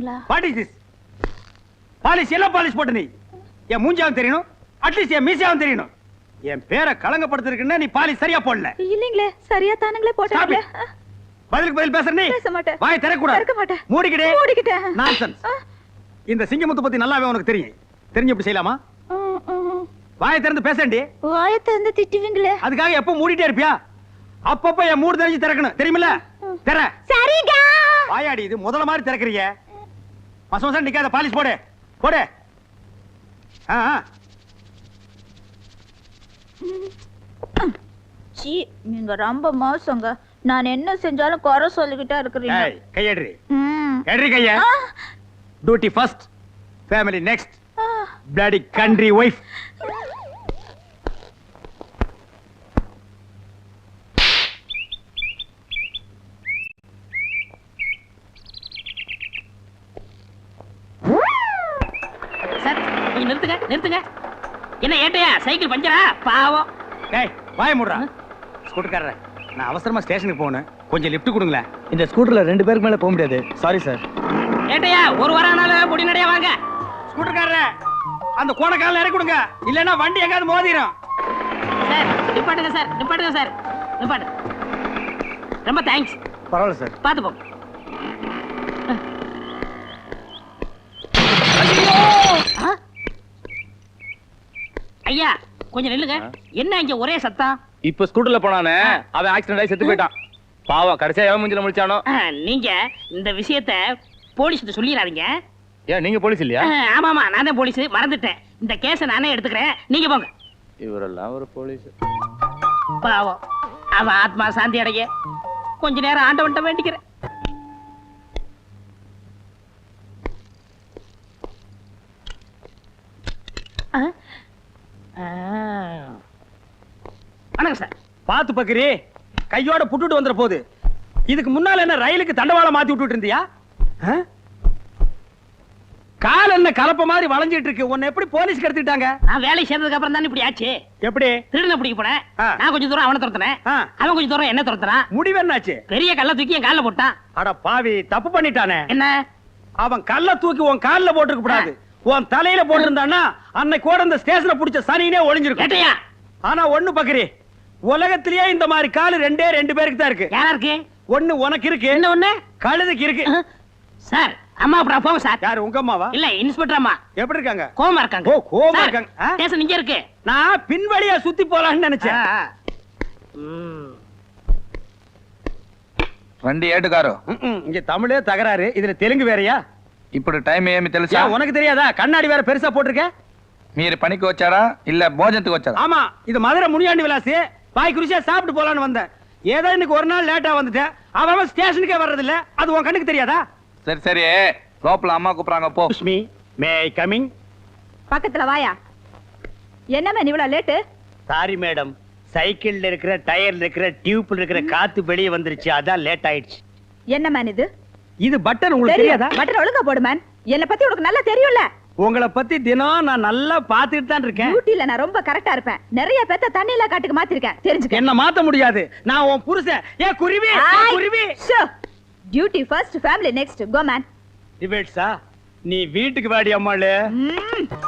போடுவீங்களா? What is this? Polish எல்லாம் polish போட்டு நீ என் மூஞ்சாவும் தெரியணும், அட்லீஸ்ட் என் மீசியாவும் தெரியணும். என் பேரை களங்கப்படுத்திருக்குன்னா நீ பாலிஷ் சரியா போடல. இல்லீங்களே, சரியா தானுங்களே போட்டீங்களே. பதிலுக்கு பதில் பேசுற நீ. பேச மாட்டேன். வாய் திறக்கூடாது. திறக்க மாட்டேன். மூடிக்கிட்டே. நான்சென்ஸ். இந்த சிங்கமுத்து பத்தி நல்லாவே உனக்கு தெரியும். தெரிஞ்சு எப்படி செய்யலாமா? வாயை திறந்து பேசண்டி. வாயை திறந்து திட்டுவீங்களே. அதுக்காக எப்ப மூடிட்டே இருப்பியா? அப்பப்ப என் மூடு தெரிஞ்சு திறக்கணும், தெரியுமில்ல? திற. சரிங்க. வாயாடி, இது முதல்ல மாதிரி திறக்கறீங்க. மசமசம் நிக்காத, பாலிஷ் போடு. போடு. சீ, நீங்க ரொம்ப மோசங்க. நான் என்ன செஞ்சாலும் குறை சொல்லிக்கிட்டே இருக்கிறீங்க. ஏய், கையேடு. ஏடு கைய. Duty first, family next. bloody country wife. Sir, கொஞ்சம் நிறுத்துங்க. என்ன ஏட்டையா, சைக்கிள் பஞ்சரா? பாவம். டேய், வாயை மூடுறா. ஸ்கூட்டர்காரரே, நான் அவசரமா ஸ்டேஷனுக்கு போகணும், கொஞ்சம் லிஃப்ட் கொடுங்களேன். இந்த ஸ்கூட்டர்ல 2 பேருக்கு மேல போக முடியாது. Sorry sir. ஏட்டையா, ஒரு வாரம் ஆனாலும் பொடி நடையா வாங்க. ஸ்கூட்டர்காரரே, அந்த கோணக்கால இறக்கி கொடுங்க, இல்லன்னா வண்டி எங்காவது மோதிரும். சார், நிப்பாட்டுங்க சார். நிப்பாட்டு. ரொம்ப தேங்க்ஸ். பரவாயில்ல சார். பாத்து போ. ஐயா, கொஞ்சம் நில்லுங்க. என்ன இங்க ஒரே சத்தம்? இப்ப ஸ்கூட்டர்ல போனானே, அவன் ஆக்சிடென்ட் ஆகி செத்து போயிட்டான். பாவம், கடைசியா எவன் மூஞ்சில முடிச்சானோ. நீங்க இந்த விஷயத்தை போலீஸ்கிட்ட சொல்லிடாதீங்க. ஏன், நீங்க போலீஸ் இல்லையா? ஆமாமா, நான் தான் போலீஸ், மறந்துட்டேன். இந்த கேஸை நானே எடுத்துக்கிறேன், நீங்க போங்க. இவரெல்லாம் ஒரு போலீஸ். பாவம், அவன் ஆத்மா சாந்தி அடைய கொஞ்ச நேரம் ஆண்டவன்ட்ட வேண்டிக்கிறேன். வணக்கம் சார். பாத்து பக்கரி, கையோட புட்டுட்டு வந்துற போது. இதுக்கு முன்னால என்ன ரயிலுக்கு தண்டவாளம் மாத்தி விட்டுட்டு இருந்தியா? கால் என்ன கலப்ப மாதிரி வளைஞ்சிட்டு இருக்கு. உன்னை எப்படி போலீஸ்க்கு எடுத்துட்டாங்க? நான் வேலை சேர்ந்ததுக்கு அப்புறம் தான் இப்படி ஆச்சு. எப்படி? திருடனை பிடிக்க போனேன். நான் கொஞ்சம் தூரம் அவனை துரத்துனேன், அவன் கொஞ்சம் தூரம் என்ன துரத்துறான். முடிவு என்னாச்சு? பெரிய கல்ல தூக்கி என் கால்ல போட்டான். அட பாவி, தப்பு பண்ணிட்டானே. என்ன? அவன் கல்ல தூக்கி உன் கால்ல போட்டுருக்க கூடாது, உன் தலையில போட்டிருந்தானா அன்னைக்கு கூட இந்த ஸ்டேஷன்ல புடிச்ச சனினே ஒளிஞ்சிருக்கும். கேட்டையா? ஆனா ஒண்ணு பக்கரி, உலகத்திலேயே இந்த மாதிரி காலு 2 பேருக்கு தான் இருக்கு. யாரா இருக்கு? ஒண்ணு உனக்கு இருக்கு, என்ன ஒண்ணு கழுதுக்கு இருக்கு. சார், அம்மா அப்புறம் போங்க சார். யாரு, உங்க அம்மாவா? இல்ல, இன்ஸ்பெக்டர் அம்மா. எப்படி இருக்காங்க? கோவமா இருக்காங்க. ஓ, கோவமா இருக்காங்க. ஸ்டேஷன் இங்க இருக்கு. நான் பின்வழியா சுத்தி போலாம்னு நினைச்சேன். வண்டி ஏட்டுக்காரோ. இங்க தமிழே தகராறு, இதுல தெலுங்கு வேறயா? ఇప్పుడు టైం ఏమి తెలుసా? உனக்கு தெரியாதா? கண்ணாடி வேற பெருசா போட்டிருக்க. మీరు పనికి వచ్చారా இல்ல భోజనத்துக்கு వచ్చారా? ஆமா, இது மதுரை முனியாண்டி விலாசி. பாய் குருசியா சாப்பிட்டு போலான்னு வந்தேன். ஏதோ இன்னைக்கு ஒரு நாள் லேட்டா வந்துட்டேன். அவன் ஸ்டேஷனுக்கே வர்றது இல்ல, அது உன் கண்ணுக்கு தெரியாதா? சரி சரி, லோப்பல அம்மா கூப்பிடுறாங்க, போ. சுஷ்மி, மே ஐ கமிங்? பக்கத்துல வாயா. என்ன மேன் இவ்வளவு லேட்டு? சாரி மேடம், சைக்கிள்ல இருக்கிற டயர்ல இருக்கிற டியூப்ல இருக்கிற காத்து வெளியே வந்துருச்சு, அதான் லேட் ஆயிடுச்சு. என்ன மேன் இது? இது பட்டன், உங்களுக்கு தெரியாதா? பட்டன் ஒழுங்கா போடு மேன். என்ன பத்தி உனக்கு நல்லா தெரியும்ல. உங்களை பத்தி தினம் நான் நல்லா பாத்துட்டு தான் இருக்கேன். டியூட்டில நான் ரொம்ப கரெக்டா இருப்பேன். நிறைய பேத்த தண்ணியில காட்டுக்கு மாத்திருக்கேன், தெரிஞ்சுக்க. என்ன மாத்த முடியாது, நான் உன் புருஷன். ஏ குருவி, குருவி. Duty first, family next. Go man. டிபேட்ஸா? நீ வீட்டுக்கு வாடி அம்மாளே.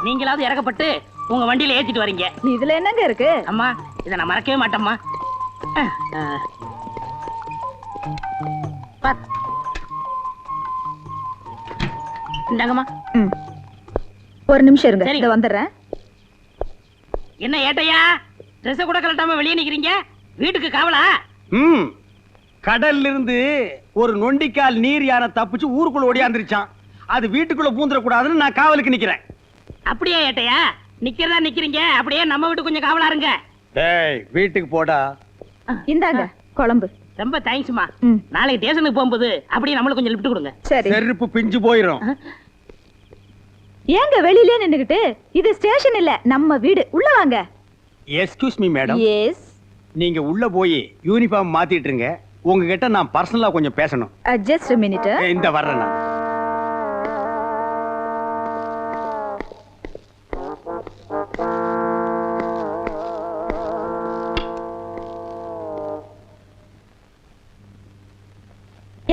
நீங்களாவது இறக்கப்பட்டு உங்க வண்டியில ஏத்திட்டு வரீங்க. இதுல என்னங்க இருக்கு? அம்மா, இத நான் மறக்கவே மாட்டேம்மா. இந்தாங்கம்மா. ஒரு நிமிஷம் இருங்க, இத வந்துடுறேன். என்ன ஏட்டையா, ட்ரெஸ் கூட கலட்டாம வெளியே நிக்கிறீங்க? வீட்டுக்கு காவலா? கடல்ல இருந்து ஒரு நொண்டிக்கால் நீர் யானை தப்பிச்சு ஊருக்குள்ள ஓடியாந்துருச்சான். அது வீட்டுக்குள்ள பூந்துட கூடாதுன்னு நான் காவலுக்கு நிக்கிறேன். அப்படியே ஏட்டையா? நிக்கிறதா நிக்கிறீங்க, அப்படியே நம்ம வீட்டு கொஞ்சம் காவலா இருங்க. டேய், வீட்டுக்கு போடா. இந்தாங்க குழம்பு. ரொம்ப தேங்க்ஸ்மா. நாளைக்கு ஸ்டேஷனுக்கு போகும்போது அப்படியே நம்மளுக்கு கொஞ்சம் லிஃப்ட் கொடுங்க. சரி. செருப்பு பிஞ்சு போயிரும். ஏங்க வெளியிலே நின்னுகிட்டு? இது ஸ்டேஷன் இல்ல, நம்ம வீடு. உள்ள வாங்க. Excuse me madam. எஸ். நீங்க உள்ள போய் யூனிஃபார்ம் மாத்திட்டு இருங்க. உங்ககிட்ட நான் பர்சனலா கொஞ்சம் பேசணும். Just a minute. இந்த வர்றேன் நான்.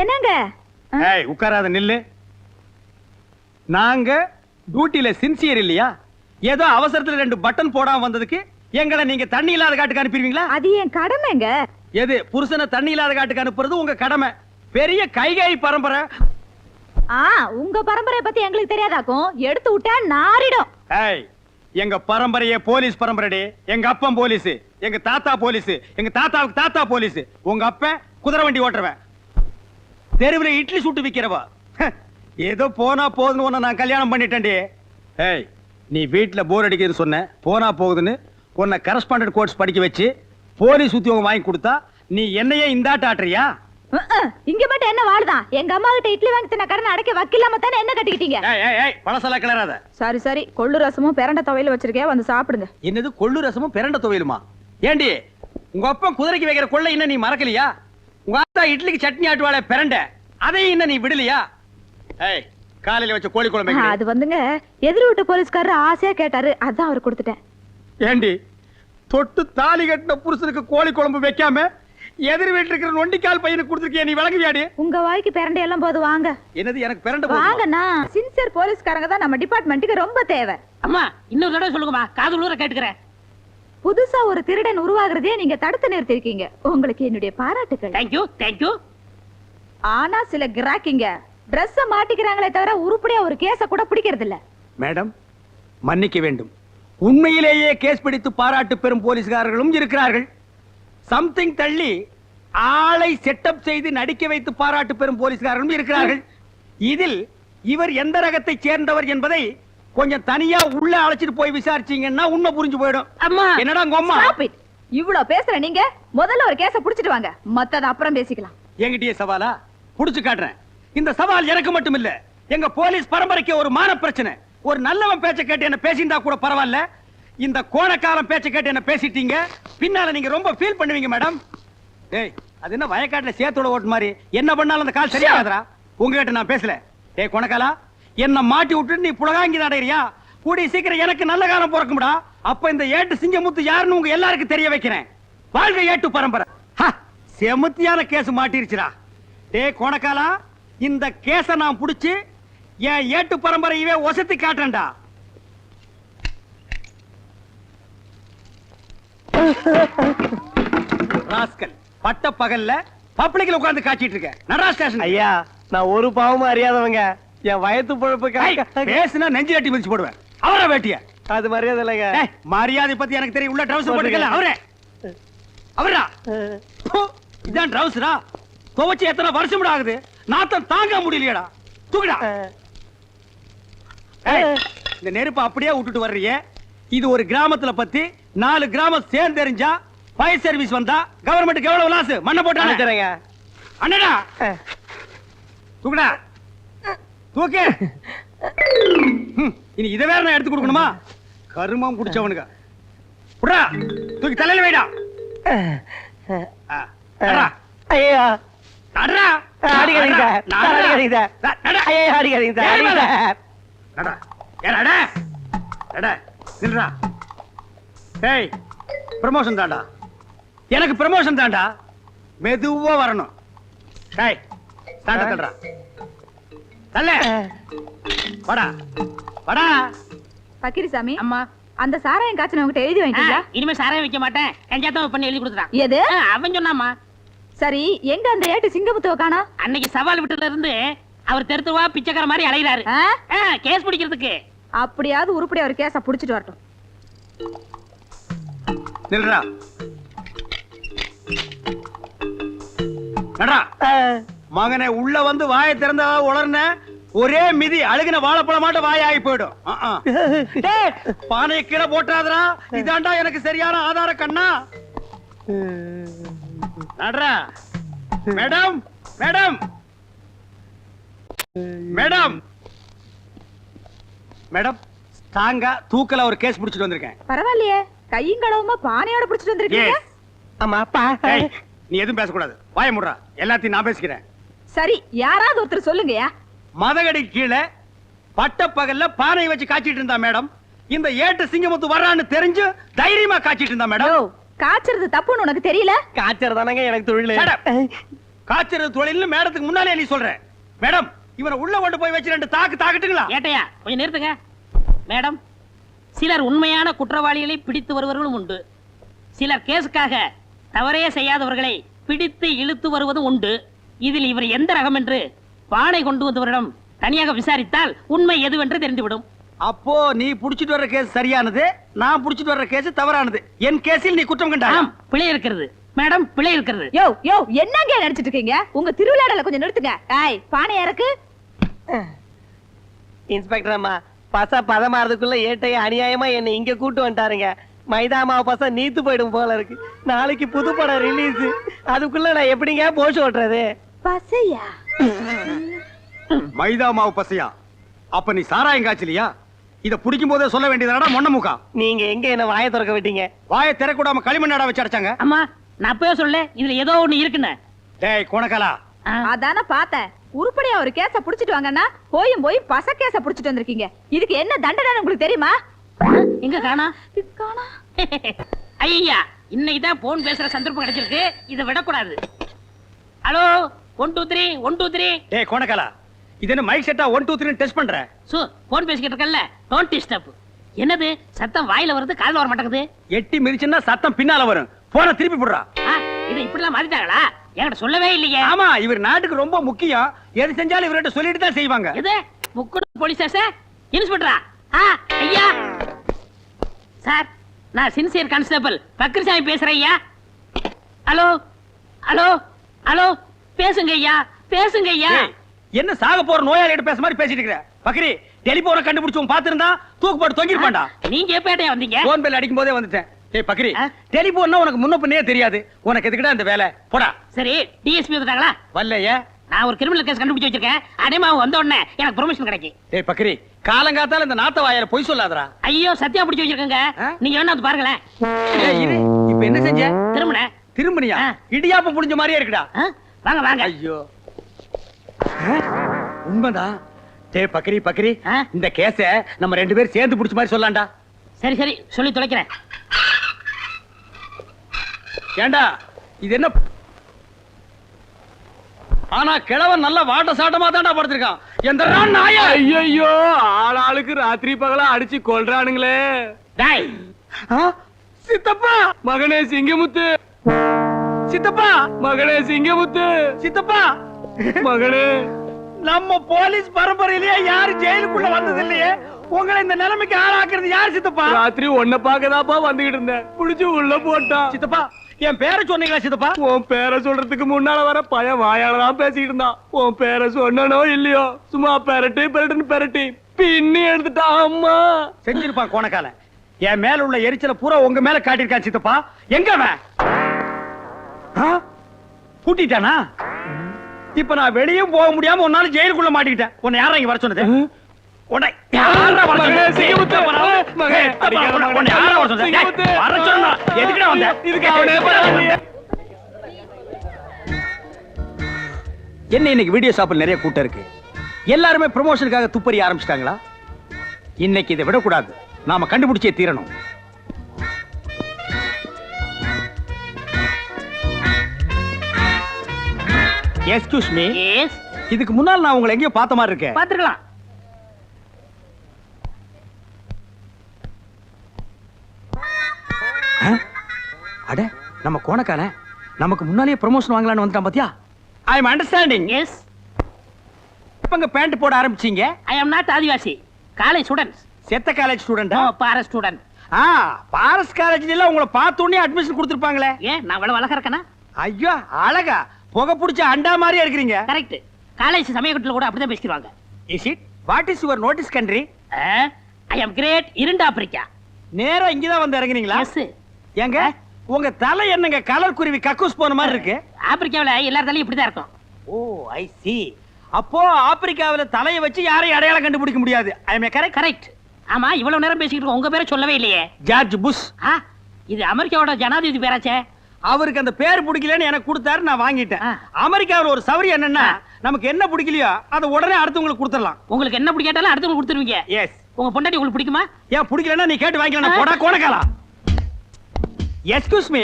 என்னங்க? ஏய், உட்காராத, நில்லு. நாங்க டியூட்டில சின்சியர் இல்லையா? ஏதோ அவசரத்துல 2 பட்டன் போடாம வந்ததுக்கு எங்களை நீங்க தண்ணி இல்லாத காட்டுக்கு அனுப்பிடுவீங்களா? அது என் கடமைங்க. எது புருஷனை தண்ணி இல்லாத காட்டுக்கு அனுப்புறது உங்க கடமை. பெரிய கைகாய் பரம்பரை. உங்க பரம்பரையை பத்தி எங்களுக்கு தெரியாதாக்கும். எடுத்து விட்டா நாரிடும். ஏய், எங்க பரம்பரையே போலீஸ் பரம்பரைடே. எங்க அப்பன் போலீஸ், எங்க தாத்தா போலீஸ், எங்க தாத்தாவுக்கு தாத்தா போலீஸ். உங்க அப்பன் குதிரை வண்டி ஓட்டுறவன், தெருவில் இட்லி சுட்டு விக்கிறவா. ஏதோ போனா போதுன்னு உன்னை நான் கல்யாணம் பண்ணிட்டேன்டி. ஏய், நீ வீட்டுல போர் அடிக்குதுன்னு சொன்ன, போனா போகுதுன்னு உன்னை கரஸ்பாண்டன்ட் கோர்ஸ் படிக்க வச்சு போலீஸ் உத்தியோகம் வாங்கி கொடுத்தா நீ என்னையே இந்தாட்ட ஆட்டுறியா? இங்க மட்டும் என்ன வாழுதான்? எங்க அம்மா கிட்ட இட்லி வாங்கி தின்ன கடன் அடைக்க வக்கில்லாம தானே என்ன கட்டிக்கிட்டீங்க? பழசெல்லாம் கிளறாத. சரி சரி, கொள்ளு ரசமும் பிரண்ட துவையில வச்சிருக்கேன், வந்து சாப்பிடுங்க. என்னது கொள்ளு ரசமும் பிரண்ட துவையலுமா? ஏண்டி உங்க அப்பா குதிரைக்கு வைக்கிற கொள்ளை இன்னும் நீ மறக்கலையா? உங்க அப்பா இட்லிக்கு சட்னி ஆட்டுவாள பிரண்ட, அதையும் இன்னும் நீ விடலையா? ஏய், காலையில வச்ச கோழி குழம்பு அது வந்துங்க எதிர் வீட்டு போலீஸ்காரர் ஆசையா கேட்டாரு, அதான் அவர் கொடுத்துட்டேன். ஏண்டி தொட்டு தாலி கட்டின புருஷனுக்கு கோழி குழம்பு வைக்காம எதிர் வீட்டுல இருக்கிற நொண்டிக்கால் பையனுக்கு கொடுத்துருக்கிய, நீ விளங்குவியாடி? உங்க வாய்க்கு பிரண்டை எல்லாம் போது வாங்க. என்னது எனக்கு பிரண்ட வாங்கண்ணா. சின்சியர் போலீஸ்காரங்க தான் நம்ம டிபார்ட்மெண்ட்டுக்கு ரொம்ப தேவை. அம்மா இன்னொரு தடவை சொல்லுங்கம்மா, காது ஊர கேட்டுக்கிறேன். புதுசா ஒரு திருடன் உருவாகிறதே நீங்க தடுத்து நிறுத்திருக்கீங்க. உங்களுக்கு என்னுடைய பாராட்டுகள். Thank you thank you. ஆனா சில கிராக்கிங்க Dress மாட்டிக்கிறாங்களே தவிர உருப்படியா ஒரு கேஸ கூட பிடிக்கிறது இல்ல. மேடம், மன்னிக்க வேண்டும். உண்மையிலேயே கேஸ் பிடித்து பாராட்டு பெறும் போலீஸ்காரர்களும் இருக்கிறார்கள். சம்திங் தள்ளி ஆளை செட்டப் செய்து நடிக்க வைத்து பாராட்டு பெறும் போலீஸ்காரர்களும் இருக்கிறார்கள். இதில் இவர் எந்த ரகத்தை சேர்ந்தவர் என்பதை கொஞ்சம் தனியா உள்ள அழைச்சிட்டு போய் விசாரிச்சீங்கன்னா உண்மை புரிஞ்சு போயிடும். அம்மா என்னடா உங்க அம்மா? இவ்வளவு பேசுற நீங்க முதல்ல ஒரு கேஸ புடிச்சிட்டு வாங்க, மத்தத அப்புறம் பேசிக்கலாம். என்கிட்டயே சவாலா? புடிச்சு காட்டுறேன். இந்த சவால் எனக்கு மட்டும் இல்ல, எங்க போலீஸ் பரம்பரைக்கு ஒரு மான பிரச்சனை. ஒரு நல்லவன் பேச்ச கேட்டு என்ன பேசியிருந்தா கூட பரவாயில்ல, இந்த கோணக்காரன் பேச்ச கேட்டு என்ன பேசிட்டீங்க, பின்னால நீங்க ரொம்ப ஃபீல் பண்ணுவீங்க மேடம். ஏய், அது என்ன வயக்காட்டுல சேத்தோட ஓட்டு மாதிரி என்ன பண்ணாலும் அந்த கால் சரியாகாதரா? உங்ககிட்ட நான் பேசல. ஏய் கோணக்காலா, என்ன மாட்டி விட்டு நீ புலகாங்கி நடைறியா? கூடி சீக்கிரம் எனக்கு நல்ல காலம் பிறக்கும்டா. அப்ப இந்த ஏட்டு சிங்கமுத்து யாருன்னு உங்க எல்லாருக்கும் தெரிய வைக்கிறேன். வாழ்க ஏட்டு பரம்பரை. செமுத்தியான கேஸ் மாட்டிருச்சுடா. டேய் கோணக்காலா, இந்த கேஸ நான் புடிச்சு என் ஏட்டு பரம்பரையவே ஒசத்தி காட்டுறேன்டா. ராஸ்கல், பட்ட பகல்ல பப்ளிக்ல உட்கார்ந்து காட்டிட்டு இருக்க. நடரா ஸ்டேஷன். ஐயா, நான் ஒரு பாவமும் அறியாதவங்க. என் வயத்து பொழப்பு பேசுனா நெஞ்சு கட்டி மிதிச்சு போடுவேன். அவரா வேட்டிய? அது மரியாதை இல்லைங்க. மரியாதை பத்தி எனக்கு தெரியும். உள்ள ட்ரவுசர் போட்டுக்கல. அவரே அவரா? இதான் ட்ரவுசரா? துவச்சு எத்தனை வருஷம் ஆகுது, நாத்தம் தாங்க முடியலையடா. தூக்குடா. இந்த நெருப்ப அப்படியே விட்டுட்டு வர்றீங்க. இது ஒரு கிராமத்துல பத்தி 4 கிராமம் சேர்ந்து தெரிஞ்சா ஃபயர் சர்வீஸ் வந்தா கவர்மெண்ட்டுக்கு எவ்வளவு லாஸ்? மண்ணை போட்டு அனுப்புறேங்க. அண்ணடா, தூக்குடா. தூக்கு. இனி இதை வேற நான் எடுத்து கொடுக்கணுமா? கருமம் குடிச்சவனுங்க. புடா, தூக்கி தலையில வைடா. ஐயா, நடரா. அடிக்காதீங்க சார். அடிக்காதீங்க சார். ஐயா, அடிக்காதீங்க சார். அடிக்காதீங்க சார். நடா. ஏடா. நடா. நில்றா. டேய், ப்ரமோஷன் தான்டா. எனக்கு ப்ரமோஷன் தான்டா. மெதுவா வரணும். டேய், ஸ்டாண்ட தள்ளுடா. தள்ளு. வாடா. வாடா. பக்கிரிசாமி, அம்மா அந்த சாராயம் காய்ச்சன உங்ககிட்ட எழுதி வாங்கிட்டீங்களா? இனிமே சாராயம் வைக்க மாட்டேன், கஞ்சாத்தம் பண்ணி எழுதி கொடுத்துட்டான். எது? அவன் சொன்னாமா. சரி, எங்க அந்த ஏட்டு சிங்கமுத்துவ காணா? அன்னைக்கு சவால் விட்டுல இருந்து அவர் தெருத்துவா பிச்சைக்கார மாதிரி அலைகிறாரு. கேஸ் பிடிக்கிறதுக்கு. அப்படியாவது உருப்படி அவர் கேஸ புடிச்சிட்டு வரட்டும். நில்றா. நடா. மகனே, உள்ள வந்து வாயை திறந்தா உளர்ன ஒரே மிதி அழுகின வாழைப்பழம் மாட்ட வாய் ஆகி போயிடும். பானையை கீழே போட்டாதரா. இதாண்டா எனக்கு சரியான ஆதார கண்ணா. நடரா. மேடம், மேடம், மேடம், மேடம், ஸ்ட்ராங்கா தூக்கல ஒரு கேஸ் புடிச்சிட்டு வந்திருக்கேன். பரவாயில்லையே, கையும் கடவுமா பானையோட புடிச்சிட்டு வந்திருக்கீங்க. ஆமா அப்பா. நீ எதுவும் பேசக்கூடாது, வாய முடுறா. எல்லாத்தையும் நான் பேசிக்கிறேன். சரி, யாராவது ஒருத்தர் சொல்லுங்கயா. மதகடி கீழே பட்ட பகல்ல பானை வச்சு காய்ச்சிட்டு இருந்தா மேடம். இந்த ஏட்டு சிங்கமுத்து வர்றான்னு தெரிஞ்சு தைரியமா காய்ச்சிட்டு இருந்தா மேடம். காய்ச்சறது தப்புன்னு உனக்கு தெரியல? காய்ச்சறதானங்க எனக்கு தொழில். காய்ச்சறது தொழில்னு மேடத்துக்கு முன்னாலே நீ சொல்ற. மேடம், இவனை உள்ள கொண்டு போய் வச்சு 2 தாக்கட்டுங்களா? ஏட்டையா கொஞ்சம் நிறுத்துங்க. மேடம், சிலர் உண்மையான குற்றவாளிகளை பிடித்து வருவர்களும் உண்டு. சிலர் கேஸுக்காக தவறே செய்யாதவர்களை பிடித்து இழுத்து வருவதும் உண்டு. இதில் இவர் எந்த ரகம் என்று பானை கொண்டு வந்தவரிடம் தனியாக விசாரித்தால் உண்மை எதுவென்று தெரிந்துவிடும். அப்போ நீ புடிச்சிட்டு வர்ற கேஸ் சரியானது, நான் புடிச்சிட்டு வர்ற கேஸ் தவறானது. என் கேஸில் நீ குற்றம் கண்டாய். ஆம், பிழை இருக்கிறது மேடம், பிழை இருக்கிறது. யோ யோ என்னங்க நடிச்சிட்டு இருக்கீங்க? உங்க திருவிழாடல கொஞ்சம் நிறுத்துங்க. ஏய் பானை இறக்கு. இன்ஸ்பெக்டர் அம்மா, பச பதமாறதுக்குள்ள ஏட்டைய அநியாயமா என்ன இங்க கூட்டு வந்துட்டாருங்க. மைதா மாவு பச நீத்து போயிடும் போல இருக்கு. நாளைக்கு புது படம் ரிலீஸ். அதுக்குள்ள நான் எப்படிங்க போஷ் ஓட்டுறது? பசையா? மைதா மாவு பசையா? அப்ப நீ சாராயம் காய்ச்சலியா? இத புடிக்கும் போதே சொல்ல வேண்டியதுடா மொண்ண முக்கா. நீங்க எங்க என்ன வாயை திறக்க விட்டீங்க? வாயை திறக்கூடாம களிமண்ணாடா வச்சு அடைச்சாங்க. அம்மா, நான் அப்பவே சொல்ல இதுல ஏதோ ஒண்ணு இருக்குன்னு. டேய் கோணக்காலா, அதான பார்த்தேன். உருப்படியா ஒரு கேஸ புடிச்சிட்டு வாங்கன்னா போய் பச கேஸ புடிச்சிட்டு வந்திருக்கீங்க. இதுக்கு என்ன தண்டனை உங்களுக்கு தெரியுமா? எங்க காணா? காணா. ஐயா, இன்னைக்குதான் போன் பேசுற சந்தர்ப்பம் கிடைச்சிருக்கு. இதை விடக்கூடாது. ஹலோ, 1 2 3 1 2 3. டேய் கோணக்காலா, இது என்ன மைக் செட்டா 1 2 3 டெஸ்ட் பண்ற? சோ போன் பேசிக்கிட்டு இருக்கல்ல, டோன்ட் டிஸ்டர்ப். என்னது சத்தம் வாயில வருது, காதுல வர மாட்டேங்குது. எட்டி மிதிச்சுன்னா சத்தம் பின்னால வரும். போன திருப்பி போடுறா. இதை இப்படிலாம் மாத்திட்டாங்களா? என்கிட்ட சொல்லவே இல்லையே. ஆமா, இவர் நாட்டுக்கு ரொம்ப முக்கியம். எது செஞ்சாலும் இவர்கிட்ட சொல்லிட்டு தான் செய்வாங்க. எது முக்குடு போலீஸ் ஸ்டேஷன் இன்ஸ்பெக்டரா? ஐயா சார், நான் சின்சியர் கான்ஸ்டபிள் பக்ரிசாமி பேசுறேன் ஐயா. ஹலோ ஹலோ ஹலோ, பேசுங்க ஐயா, பேசுங்க ஐயா. ஏய், என்ன சாக போற நோயாளிகிட்ட பேச மாதிரி பேசிட்டு இருக்கற? பக்ரி, டெலிபோனை கண்டுபிடிச்சவன் பாத்துறதா தூக்கு போட்டு தொங்கிருப்பான்டா. நீங்க எப்ப வந்தீங்க? போன் பெல் அடிக்கும் போதே வந்துட்டேன். ஏய் பக்ரி, டெலிபோன்னா உனக்கு முன்ன பின்னே தெரியாது. உனக்கு எதுக்குடா அந்த வேலை? போடா. சரி, டிஎஸ்பி வந்துட்டாங்களா? வரலையே. நான் ஒரு கிரிமினல் கேஸ் கண்டுபிடிச்சு வச்சிருக்கேன். அடேமா வந்த உடனே எனக்கு ப்ரொமோஷன் கிடைக்கும். ஏய் பக்ரி, காலங்காத்தால இந்த நாத்த வாயால பொய் சொல்லாதடா. ஐயோ, சத்தியா பிடிச்சு வச்சிருக்கேங்க. நீங்க வேணா வந்து பாருங்களேன். ஏய் இரு, இப்போ என்ன செஞ்ச? திரும்புனே. திரும்பனியா? இடியாப்பம் புடிஞ்ச மாதிரியே இருக்குடா. வாங்க வாங்க. ஐயோ, உண்மைதான். டேய் பக்ரி பக்ரி, இந்த கேஸ நம்ம 2 பேரும் சேர்ந்து புடிச்ச மாதிரி சொல்லலாம்டா. சரி சரி, சொல்லி தொலைக்கிறேன். ஏண்டா இது என்ன? ஆனா கிழவன் நல்ல வாட்ட சாட்டமா தான்டா படுத்திருக்கான். எந்தடா நாயா? ஐயோ, ஆளாளுக்கு ராத்திரி பகலா அடிச்சு கொல்றானுங்களே. டேய், சித்தப்பா, மகனே சிங்கமுத்து, சித்தப்பா, மகனே சிங்கமுத்து, சித்தப்பா, மகனே. நம்ம போலீஸ் பரம்பரையிலேயே யாரு ஜெயிலுக்குள்ள வந்தது இல்லையே. உங்களை இந்த நிலைமைக்கு ஆளாக்குறது யார் சித்தப்பா? ராத்திரி உன்னை பாக்கதாப்பா வந்துகிட்டு இருந்தேன். புடிச்சு உள்ள போட்டான். சித்தப்பா, என் பேரை சொன்னீங்களா சித்தப்பா? உன் பேரை சொல்றதுக்கு முன்னால வர பையன் வாயாலதான் பேசிட்டு இருந்தான். உன் பேரை சொன்னனோ இல்லையோ, சும்மா பெரட்டி பெரட்டுன்னு பெரட்டி பின்னி எடுத்துட்டான். அம்மா செஞ்சிருப்பான் கோணக்கால. என் மேல உள்ள எரிச்சல பூரா உங்க மேல காட்டியிருக்கான் சித்தப்பா. எங்க அவன்? கூட்டிட்டானா? இப்ப நான் வெளியும் போக முடியாம ஒரு நாள் ஜெயிலுக்குள்ள மாட்டிக்கிட்டேன். உன்னை யாரா இங்க வர சொன்னது? உன்னை யாரா வர சொன்னது? சிங்கமுத்து, மகனே, உன்னை யாரா வர சொன்னது? வர சொன்னா எதுக்குடா வந்த? இதுக்கு அவனே பரவாயில்லையே. என்ன இன்னைக்கு வீடியோ ஷாப்பில் நிறைய கூட்டம் இருக்கு. எல்லாருமே ப்ரமோஷனுக்காக துப்பறி ஆரம்பிச்சிட்டாங்களா? இன்னைக்கு இதை விடக்கூடாது. நாம கண்டுபிடிச்சே தீரணும். Excuse me. எஸ். இதுக்கு முன்னால் நான் உங்களை எங்கேயோ பார்த்த மாதிரி இருக்கேன். பாத்துக்கலாம். அட, நம்ம கோணக்கால நமக்கு முன்னாலேயே ப்ரமோஷன் வாங்கலாம்னு வந்துட்டான் பாத்தியா? I am understanding. எஸ். எப்பங்க பேண்ட் போட ஆரம்பிச்சீங்க? I am not adivasi. College students. செத்த காலேஜ் ஸ்டூடெண்டா? பாரஸ் ஸ்டூடண்ட். பாரஸ் காலேஜ்ல உங்களை பார்த்த உடனே அட்மிஷன் கொடுத்திருப்பாங்களே. ஏன் நான் அவ்வளவு அழகா இருக்கேனா? ஐயோ அழகா, புகை பிடிச்ச அண்டா மாதிரியா இருக்கிறீங்க. கரெக்ட். காலேஜ் சமயக்கட்டுல கூட அப்படிதான் பேசிடுவாங்க. Is it? What is your native country? I am great இரண்டு ஆப்பிரிக்கா. நேரா இங்கதான் வந்து இறங்குறீங்களா? எஸ். ஏங்க உங்க தலை என்னங்க கலர் குருவி கக்கூஸ் போன மாதிரி இருக்கு? ஆப்பிரிக்காவுல எல்லார் தலையும் இப்படிதான் இருக்கும். ஓ ஐ சி. அப்போ ஆப்பிரிக்காவுல தலையை வச்சு யாரையும் அடையாளம் கண்டுபிடிக்க முடியாது. ஐ அம் கரெக்ட்? கரெக்ட். ஆமா, இவ்வளவு நேரம் பேசிக்கிட்டு இருக்கோம், உங்க பேரை சொல்லவே இல்லையே. George Bush. இது அமெரிக்காவோட ஜனாதிபதி பேராச்சே. அவருக்கு அந்த பேர் பிடிக்கலன்னு எனக்கு கொடுத்தாரு, நான் வாங்கிட்டேன். அமெரிக்காவில் ஒரு சவரி என்னன்னா, நமக்கு என்ன பிடிக்கலையோ அதை உடனே அடுத்தவங்களுக்கு கொடுத்துடலாம். உங்களுக்கு என்ன பிடிக்காட்டாலும் அடுத்தவங்களுக்கு கொடுத்துருவீங்க. எஸ். உங்க பொண்டாட்டி உங்களுக்கு பிடிக்குமா? ஏன் பிடிக்கலன்னா நீ கேட்டு வாங்கிக்கலாம். போடா கோணக்காலா. Excuse me.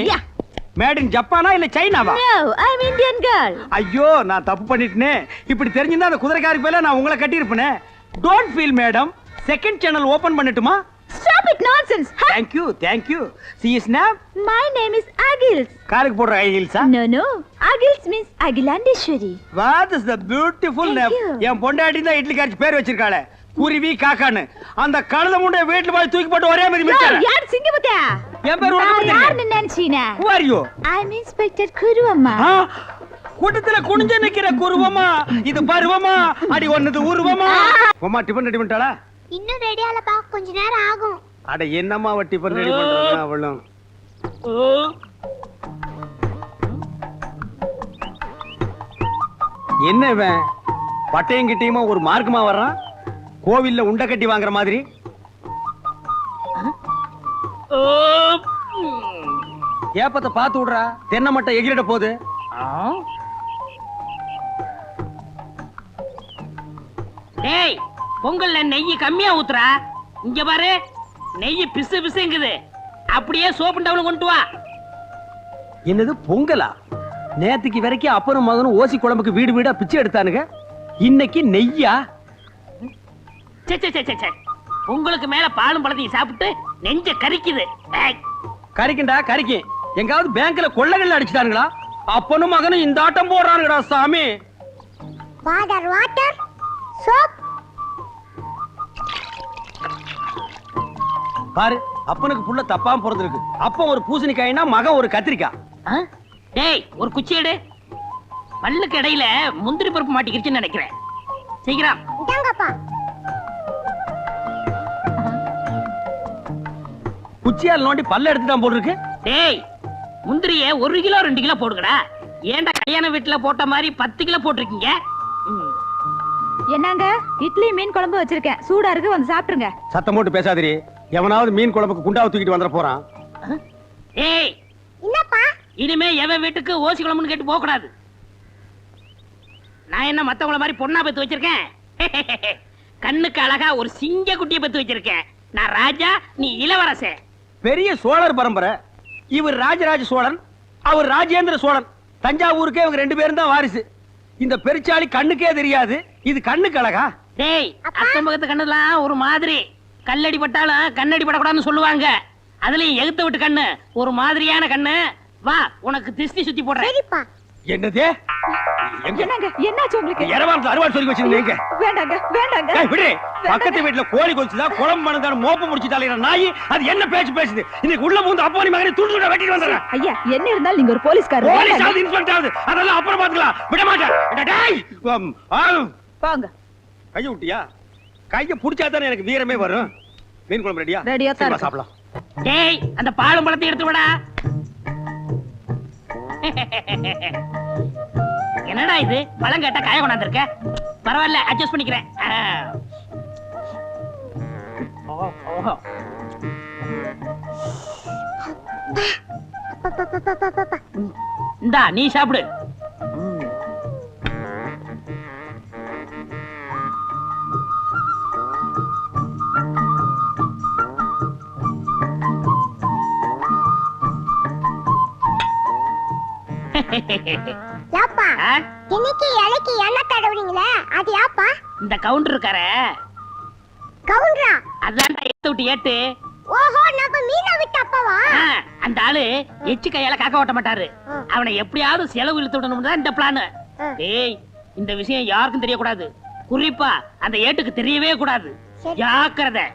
மேட் இன் ஜப்பானா இல்ல சைனாவா? No, I'm Indian girl. ஐயோ நான் தப்பு பண்ணிட்டேனே. இப்படி தெரிஞ்சிருந்தா அந்த குதிரைக்காரி பேல நான் உங்களை கட்டி இருப்பேனே. Don't feel madam. Second channel open பண்ணட்டுமா? Stop it nonsense. Ha! Thank you. See you snap. My name is Agils. காருக்கு போடுற ஐகில்ஸா? No. Agils means Agilandeshwari. What is the beautiful Thank name? you. என் பொண்டாட்டி தான் இட்லி காய்ச்சி பேர் வச்சிருக்காளே. குருவி காக்கான்னு. அந்த கழுத முண்டை வீட்ல போய் தூக்கி போட்டு ஒரே மாதிரி மிச்சார. யார் சிங்கமுத்தியா? என் பேர் உனக்கு தெரியும். யார் நினைச்சீனா? Who are you? I'm Inspector Kuru அம்மா. கூட்டத்துல குனிஞ்சு நிக்கிற குருவமா இது பருவமா அடி ஒன்னது உருவமா. அம்மா டிபன் ரெடி பண்ணிட்டாளா? இன்னும் ரெடி ஆலப்பா, கொஞ்ச நேரம் ஆகும். அட என்னம்மா அவ டிபன் ரெடி பண்றா அவளும். என்ன இவன் பட்டையும் கிட்டையுமா ஒரு மார்க்கமா வர்றான்? கோவில்ல உண்டை கட்டி வாங்குற மாதிரி. ஏப்பத்தை பார்த்து விடுறா, தென்னை மட்டை எகிரிட போகுது. டேய், பொங்கல்ல நெய் கம்மியா ஊத்துறா. இங்க பாரு, நெய் பிசு பிசுங்குது. அப்படியே சோப்பு டவுன் கொண்டு வா. என்னது பொங்கலா? நேத்துக்கு வரைக்கும் அப்பனும் மகனும் ஓசி குழம்புக்கு வீடு வீடா பிச்சை எடுத்தானுங்க. இன்னைக்கு நெய்யா? சே சே சே சே. உங்களுக்கு மேல பாலும் பழத்தையும் சாப்பிட்டு நெஞ்ச கரிக்குது. டேய், கறிக்குண்டா கறிக்கு. எங்காவது பேங்க்ல கொள்ளைகள் அடிச்சுட்டானுங்களா? அப்பனும் மகனும் இந்த ஆட்டம் போடுறானுங்கடா சாமி. Water soap. பாரு, அப்பனுக்கு புள்ள தப்பாம பிறந்திருக்கு. அப்பன் ஒரு பூசணிக்காய்னா மகன் ஒரு கத்திரிக்காய். டேய், ஒரு குச்சி எடு. பல்லுக்கு இடையில முந்திரி பருப்பு மாட்டிக்கிடுச்சுன்னு நினைக்கிறேன். சீக்கிரம். இதாங்கப்பா. குச்சியால் நோண்டி பல்ல எடுத்துட்டான் போல் இருக்கு. டேய், முந்திரிய 1 கிலோ 2 கிலோ போடுங்கடா. ஏன்டா கல்யாண வீட்டுல போட்ட மாதிரி 10 கிலோ போட்டிருக்கீங்க? என்னங்க, இட்லி மீன் குழம்பு வச்சிருக்கேன், சூடா இருக்கு, வந்து சாப்பிட்டுருங்க. சத்தம் போட்டு பேசாதீரி. எவனாவது மீன் குழம்புக்கு குண்டாவை தூக்கிட்டு வந்துட போறான். ஏய், என்னப்பா? இனிமே எவன் வீட்டுக்கு ஓசி குழம்புன்னு கேட்டு போக கூடாது. நான் என்ன மத்தவங்கள மாதிரி பொண்ணா பெத்து வச்சிருக்கேன்? கண்ணுக்கு அழகா ஒரு சிங்க குட்டியை பெத்து வச்சிருக்கேன். நான் ராஜா, நீ இளவரசன். பெரிய சோழர் பரம்பரை. இவர் ராஜராஜ சோழன், அவர் ராஜேந்திர சோழன். தஞ்சாவூருக்கே இவங்க 2 பேரும் தான் வாரிசு. இந்த பெருச்சாளி கண்ணுக்கே தெரியாது. இது கண்ணுக்கு அழகா? டேய், அக்கம் பக்கத்து கண்ணுலாம் ஒரு மாதிரி. கல்லடி பட்டாலும் கண்ணடி படக்கூடாதுன்னு சொல்லுவாங்க. அதுலயும் எகுத்த விட்டு கண்ணு ஒரு மாதிரியான கண்ணு. வா, உனக்கு திருஷ்டி சுத்தி போடுறேன். சரிப்பா. என்னது? என்னங்க, என்னாச்சு உங்களுக்கு? இரவாரத்துல அறுவாள் சொல்லி வச்சிருந்தீங்க. வேண்டாங்க. ஏய், விடு. பக்கத்து வீட்டுல கோழி கொல்ச்சுதா, குழம்பு மணந்தான மோப்ப முடிச்சிட்டாலே நாய். அது என்ன பேச்சு பேசுது? இன்னைக்கு உள்ள பூந்து அப்பா மகனை துண்டு வெட்டிட்டு வந்துறேன். ஐயா, என்ன இருந்தாலும் நீங்க ஒரு போலீஸ்காரர். போலீஸ் ஆகுது, இன்ஸ்பெக்டர் ஆகுது, அதெல்லாம் அப்புறம் பாத்துக்கலாம். விட மாட்டேன். டேய், போங்க. கைய விட்டியா? கைய புடிச்சா தானே எனக்கு வீரமே வரும். மீன் குழம்பு ரெடியா? ரெடியா தான் இருக்கு. சாப்பிடலாம். டேய், அந்த பாலும் பழத்தை எடுத்து விடா. என்னடா இது, பழம் கேட்டா காய கொண்டாந்துருக்க. பரவாயில்ல, அட்ஜஸ்ட் பண்ணிக்கிறேன். இந்தா, நீ சாப்பிடு. யாப்பா, ஆ? இன்னைக்கு இலைக்கு எண்ணெய் தடவுறீங்களே, அது யாப்பா? இந்த கவுண்டர் இருக்கார, கவுண்டரா? அதான்டா எடுத்து விட்டு ஏட்டு. ஓஹோ, நம்ம மீனை விட்டு அப்பவா? ஆ, அந்த ஆளு எச்சு கையால காக்க ஓட்ட மாட்டாரு. அவனை எப்படியாவது செலவு இழுத்து விடணும் தான் இந்த பிளான். டேய், இந்த விஷயம் யாருக்கும் தெரியக்கூடாது. குறிப்பா அந்த ஏட்டுக்கு தெரியவே கூடாது. ஜாக்கிரதை.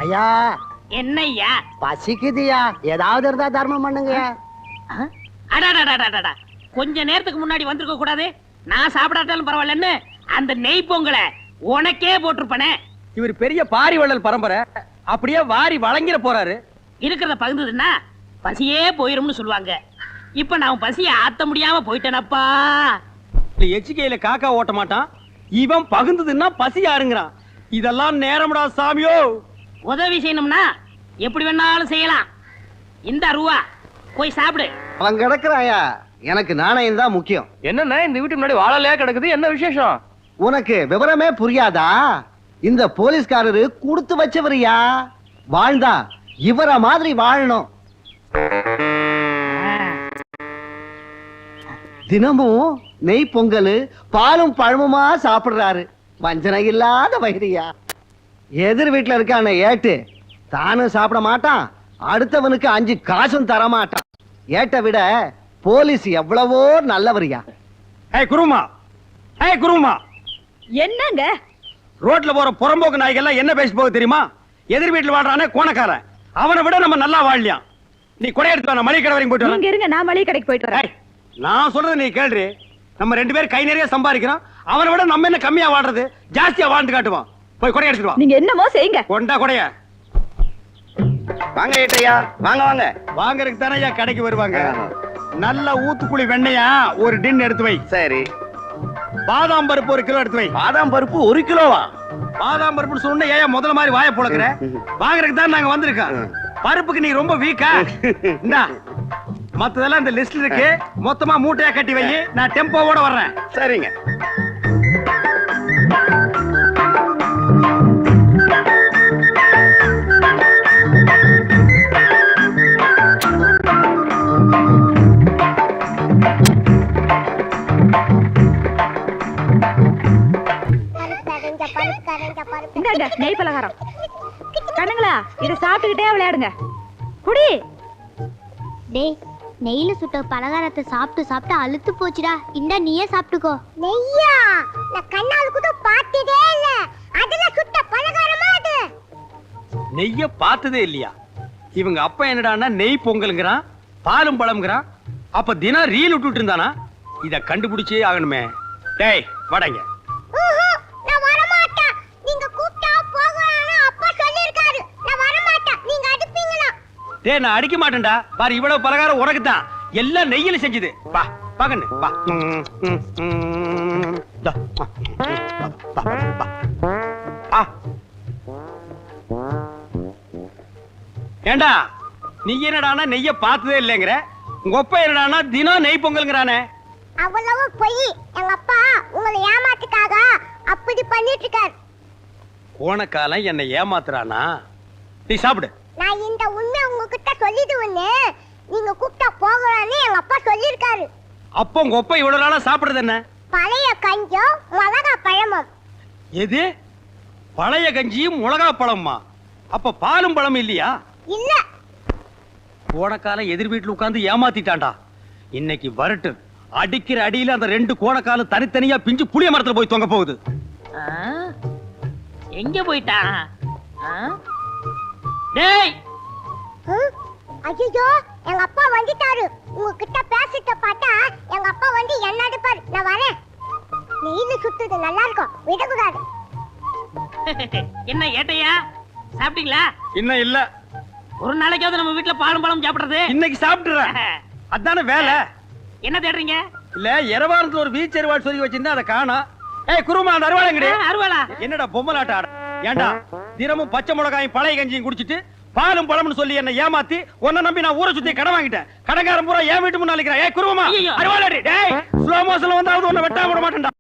ஐயா, என்னய்யா? பசிக்குதுயா, ஏதாவது இருந்தா தர்மம் பண்ணுங்க. அடாடாடாடாடா, கொஞ்ச நேரத்துக்கு முன்னாடி வந்திருக்க கூடாது? நான் சாப்பிடாட்டாலும் பரவாயில்லன்னு அந்த நெய் பொங்கலை உனக்கே போட்டிருப்பனே. இவர் பெரிய பாரி வள்ளல் பரம்பரை, அப்படியே வாரி வழங்கிற போறாரு. இருக்கிறத பகிர்ந்ததுன்னா பசியே போயிரும்னு சொல்லுவாங்க. இப்ப நான் பசிய ஆத்த முடியாம போயிட்டேனப்பா. எச்சிக்கையில காக்கா ஓட்ட மாட்டான், இவன் பகுந்ததுன்னா பசி யாருங்கிறான். இதெல்லாம் நேரம்டா சாமியோ. உதவி செய்யணும்னா எப்படி வேணாலும் செய்யலாம். இந்த ரூபா போய் சாப்பிடு. அவன் கிடக்குறாயா, எனக்கு நாணயம் தான் முக்கியம். என்னண்ணா இந்த வீட்டு முன்னாடி வாழலையா கிடக்குது, என்ன விசேஷம்? உனக்கு விவரமே புரியாதா? இந்த போலீஸ்காரரு கொடுத்து வச்சவரியா, வாழ்ந்தா இவர மாதிரி வாழணும். தினமும் நெய் பொங்கல் பாலும் பழமுமா சாப்பிடுறாரு. வஞ்சனை இல்லாத வயிறியா. எதிர் வீட்டுல இருக்கான ஏட்டு தானும் சாப்பிட மாட்டான், அடுத்தவனுக்கு 5 காசும் தர மாட்டான். ஏட்ட விட போலீஸ் எவ்வளவோ நல்லவரியா. ஏய் குருமா, ஏய் குருமா, என்னங்க ரோட்ல போற புறம்போக்கு நாய்கள்லாம் என்ன பேசி போக தெரியுமா? எதிர் வீட்டுல வாழ்றானே கோணக்காரன், அவனை விட நம்ம நல்லா வாழலாம். நீ கொடை எடுத்து வா, மளிகை கடை வரைக்கும் போயிட்டு நீங்க இருங்க, நான் மளிகை கடைக்கு போயிட்டு வரேன். ஏய், நான் சொல்றது நீ கேள்றி. நம்ம 2 பேரும் கை நிறைய சம்பாதிக்கிறோம், அவனை விட நம்ம என்ன கம்மியா வாழ்றது, ஜாஸ்தியா வாழ்ந்து காட்டுவோம். போய் கொடை எடுத்துட்டு வா. நீங்க என்னமோ செய்யுங்க. கொண்டா கொடைய. வாங்க ஏட்டையா, வாங்க வாங்க. வாங்கறதுக்கு தானே கடைக்கு வருவாங்க. நல்ல ஊத்துக்குழி வெண்ணையா ஒரு டின் எடுத்து வை. சரி. பாதாம் பருப்பு 1 கிலோ எடுத்து வை. பாதாம் பருப்பு 1 கிலோவா? பாதாம் பருப்புன்னு சொன்ன ஏன் முதல்ல மாதிரி வாயை புழக்கிற? வாங்குறதுக்கு தான் நாங்க வந்திருக்கோம். பருப்புக்கு நீ ரொம்ப வீக்கா? இந்தா மத்ததெல்லாம் இந்த லிஸ்ட்ல இருக்கு, மொத்தமா மூட்டையா கட்டி வை. நான் டெம்போவோட வர்றேன். சரிங்க. இந்தாங்க நெய் பலகாரம். கண்ணுங்களா, இத சாப்பிட்டுக்கிட்டே விளையாடுங்க. குடி. டேய், நெய்ல சுட்ட பலகாரத்தை சாப்பிட்டு சாப்பிட்டு அழுத்து போச்சுடா. இந்தா நீயே சாப்பிட்டுக்கோ. நெய்யா? நான் கண்ணால கூட பார்த்ததே இல்ல. அதுல சுட்ட பலகாரமா அது? நெய்ய பார்த்ததே இல்லையா? இவங்க அப்பா என்னடான்னா நெய் பொங்கலுங்கிறான், பாலும் பழம்ங்கிறான். அப்ப தினம் ரீல் விட்டுட்டு இருந்தானா? இத கண்டுபிடிச்சே ஆகணுமே. டேய் வாடங்க. நான் வர மாட்டேன். நீங்க கூப்பிட்டா போகணும்னு அப்பா சொல்லிருக்காரு. நான் வர மாட்டேன். நீங்க அடிப்பீங்களா? டேய் நான் அடிக்க மாட்டேன்டா. பாரு இவ்வளவு பலகாரம் உனக்கு தான், எல்லாம் நெய்யில செஞ்சது. வா பாக்கண்ணு வா. தா, வா, வா, வா. ஏண்டா நீ என்னடானா நெய்ய பார்த்ததே இல்லைங்கிற, உங்க அப்பா என்னடானா தினம் நெய் பொங்கல்ங்கிறானே. அவ்வளவு பொய். எங்க அப்பா உங்களை ஏமாத்துக்காக அப்படி பண்ணிட்டு இருக்காரு. கோணக்காலம் என்னை ஏமாத்துறானா? நீ சாப்பிடு. நான் இந்த உண்மை உங்ககிட்ட சொல்லிடுவேன்னு நீங்க கூப்பிட்டா போகலான்னு எங்க அப்பா சொல்லிருக்காரு. அப்போ உங்க அப்பா இவ்வளவு நாளா சாப்பிடுறது என்ன? பழைய கஞ்சம் மிளகா பழமும். எது? பழைய கஞ்சியும் மிளகா பழமா? அப்ப பாலும் பழம் இல்லையா? இல்ல. கோணக்காலம் எதிர் வீட்டுல உட்கார்ந்து ஏமாத்திட்டான்டா. இன்னைக்கு வரட்டு அடிக்கிற அடியில அந்த 2 கோணக்காலம் தனித்தனியா பிஞ்சு புளிய மரத்துல போய் தொங்க போகுது. ஆ? எங்க போயிட்டான்? ஆ? டேய், ஐயோ, எங்க அப்பா வந்துட்டாரு. உங்ககிட்ட பேசிட்ட பார்த்தா எங்க அப்பா வந்து என்ன அடிப்பாரு. நான் வரேன். நெய்ல சுத்துது நல்லா இருக்கும், விடக்கூடாது. என்ன ஏட்டையா, சாப்பிட்டீங்களா? இன்னும் இல்ல. ஒரு நாளைக்காவது நம்ம வீட்டுல பாலும் பழம் சாப்பிடுறது. இன்னைக்கு சாப்பிட்டுறேன். அதானே வேலை. என்ன தேடுறீங்க? இல்ல எரவாரத்துல ஒரு வீச்சு அருவாள் சொல்லி வச்சிருந்தா அதை காணோம். ஏய் குருமா, அந்த அருவாள் அருவாளா? என்னடா பொம்மலாட்ட ஆட? ஏண்டா தினமும் பச்சை மிளகாயும் பழைய கஞ்சியும் குடிச்சிட்டு பாலும் பழம்னு சொல்லி என்ன ஏமாத்தி உன்னை நம்பி நான் ஊரை சுத்தி கடன் வாங்கிட்டேன். கடங்காரன் பூரா என் வீட்டு முன்னால நிக்கிறேன். ஏய் குருமா, ஐயையோ. அருவாள் அடி. டேய் ஸ்லோ மோஷன்ல வந்தாவது உன்னை வெட்டாம விட மாட்டேன்டா.